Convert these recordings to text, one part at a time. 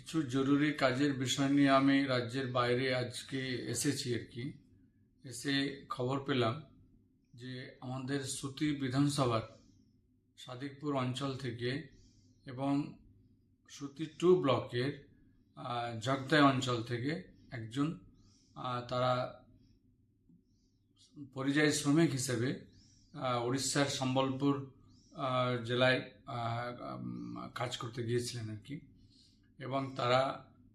কিছু জরুরি কাজের বিষয় নিয়ে আমি রাজ্যের বাইরে আজকে এসেছি আর কি। এসে খবর পেলাম যে আমাদের সুতি বিধানসভার সাদিকপুর অঞ্চল থেকে এবং সুতি 2 ব্লকের জগদাই অঞ্চল থেকে একজন তারা পরিযায়ী শ্রমিক হিসেবে উড়িষ্যার সম্বলপুর জেলায় কাজ করতে গিয়েছিলেন আর কি, এবং তারা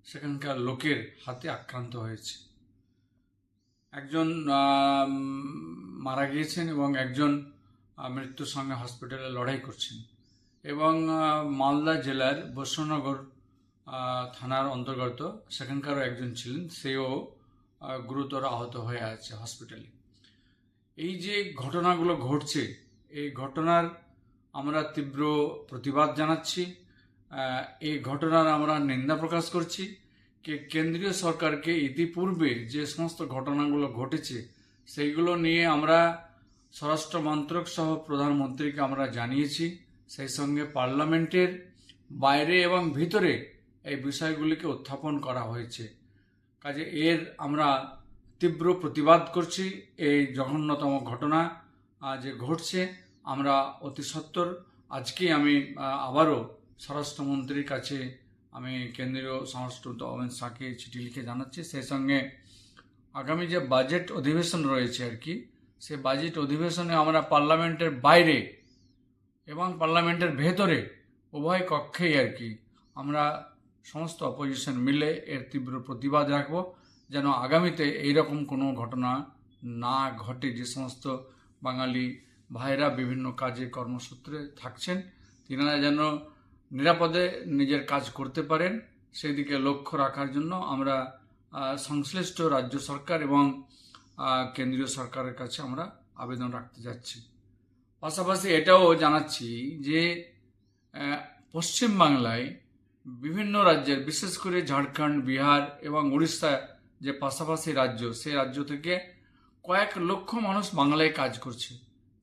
সেখানকার লোকের হাতে আক্রান্ত হয়েছে। একজন মারা গিয়েছেন এবং একজন মৃত্যুর সঙ্গে হসপিটালে লড়াই করছেন। এবং মালদা জেলার বৈষ্ণনগর থানার অন্তর্গত সেখানকারও একজন ছিলেন, সেও গুরুতর আহত হয়ে আছে হসপিটালে। এই যে ঘটনাগুলো ঘটছে, এই ঘটনার আমরা তীব্র প্রতিবাদ জানাচ্ছি। এই ঘটনার আমরা নিন্দা প্রকাশ করছি। কেন্দ্রীয় সরকারকে ইতিপূর্বে যে সমস্ত ঘটনাগুলো ঘটেছে সেইগুলো নিয়ে আমরা স্বরাষ্ট্র মন্ত্রক সহ প্রধানমন্ত্রীকে আমরা জানিয়েছি। সেই সঙ্গে পার্লামেন্টের বাইরে এবং ভিতরে এই বিষয়গুলিকে উত্থাপন করা হয়েছে। কাজে এর আমরা তীব্র প্রতিবাদ করছি। এই জঘন্যতম ঘটনা যে ঘটছে, আমরা অতি সত্বর আজকে আমি আবারও স্বরাষ্ট্রমন্ত্রীর কাছে আমি কেন্দ্রীয় স্বরাষ্ট্রমন্ত্রী অমিত শাহকে চিঠি লিখে জানাচ্ছি। সেই সঙ্গে আগামী যে বাজেট অধিবেশন রয়েছে আর কি, সে বাজেট অধিবেশনে আমরা পার্লামেন্টের বাইরে এবং পার্লামেন্টের ভেতরে উভয় কক্ষেই আর কি আমরা সমস্ত অপোজিশন মিলে এর তীব্র প্রতিবাদ রাখব, যেন আগামীতে এইরকম কোনো ঘটনা না ঘটে। যে সমস্ত বাঙালি ভাইরা বিভিন্ন কাজে কর্মসূত্রে থাকছেন, তিনারা যেন নিরাপদে নিজের কাজ করতে পারেন, সেই দিকে লক্ষ্য রাখার জন্য আমরা সংশ্লিষ্ট রাজ্য সরকার এবং কেন্দ্রীয় সরকারের কাছে আমরা আবেদন রাখতে যাচ্ছি। পাশাপাশি এটাও জানাচ্ছি যে পশ্চিমবাংলায় বিভিন্ন রাজ্যের, বিশেষ করে ঝাড়খণ্ড, বিহার এবং উড়িষ্যা যে পাশাপাশি রাজ্য, সেই রাজ্য থেকে কয়েক লক্ষ মানুষ বাংলায় কাজ করছে।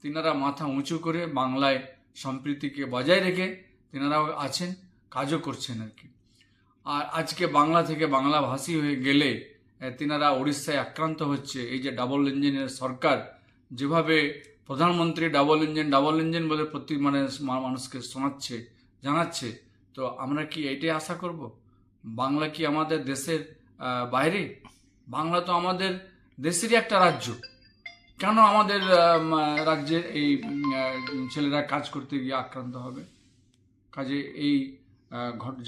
তিনারা মাথা উঁচু করে বাংলায় সম্প্রীতিকে বজায় রেখে তিনারাও আছেন, কাজও করছেন আর কি। আর আজকে বাংলা থেকে বাংলাভাষী হয়ে গেলে তিনারা উড়িষ্যায় আক্রান্ত হচ্ছে। এই যে ডাবল ইঞ্জিনের সরকার যেভাবে প্রধানমন্ত্রী ডাবল ইঞ্জিন বলে প্রতি মানুষকে শোনাচ্ছে, জানাচ্ছে, তো আমরা কি এইটাই আশা করব? বাংলা কি আমাদের দেশের বাইরে? বাংলা তো আমাদের দেশেরই একটা রাজ্য। কেন আমাদের রাজ্যের এই ছেলেরা কাজ করতে গিয়ে আক্রান্ত হবে? কাজে এই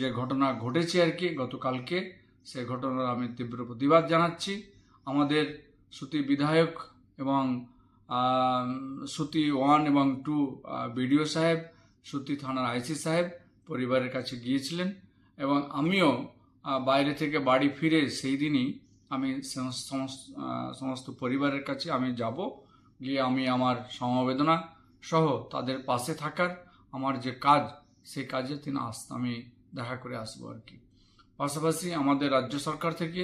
যে ঘটনা ঘটেছে আর কি গতকালকে, সেই ঘটনার আমি তীব্র প্রতিবাদ জানাচ্ছি। আমাদের সুতি বিধায়ক এবং সুতি 1 এবং 2 বিডিও সাহেব, সুতি থানার আইসি সাহেব পরিবারের কাছে গিয়েছিলেন, এবং আমিও বাইরে থেকে বাড়ি ফিরে সেই দিনই আমি সমস্ত পরিবারের কাছে আমি যাব, গিয়ে আমি আমার সমবেদনা সহ তাদের পাশে থাকার আমার যে কাজ, সেই কাজে আমি দেখা করে আসবো আর কি। পাশাপাশি আমাদের রাজ্য সরকার থেকে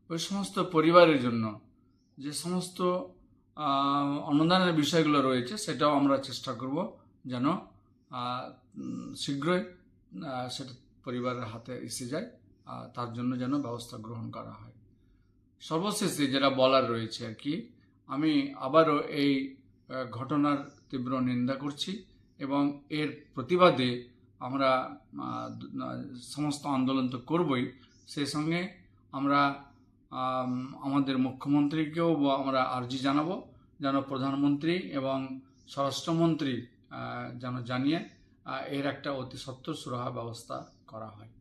ওই সমস্ত পরিবারের জন্য যে সমস্ত অনুদানের বিষয়গুলো রয়েছে, সেটাও আমরা চেষ্টা করব যেন শীঘ্রই সেটা পরিবারের হাতে এসে যায়, তার জন্য যেন ব্যবস্থা গ্রহণ করা হয়। সর্বশেষে যেটা বলার রয়েছে আর কি, আমি আবারও এই ঘটনার তীব্র নিন্দা করছি এবং এর প্রতিবাদে আমরা সমস্ত আন্দোলন তো করবই, সেই সঙ্গে আমরা আমাদের মুখ্যমন্ত্রীকেও আমরা আর্জি জানাবো যেন প্রধানমন্ত্রী এবং স্বরাষ্ট্রমন্ত্রী যেন জানিয়ে এর একটা অতি সত্বর সুরাহা ব্যবস্থা করা হয়।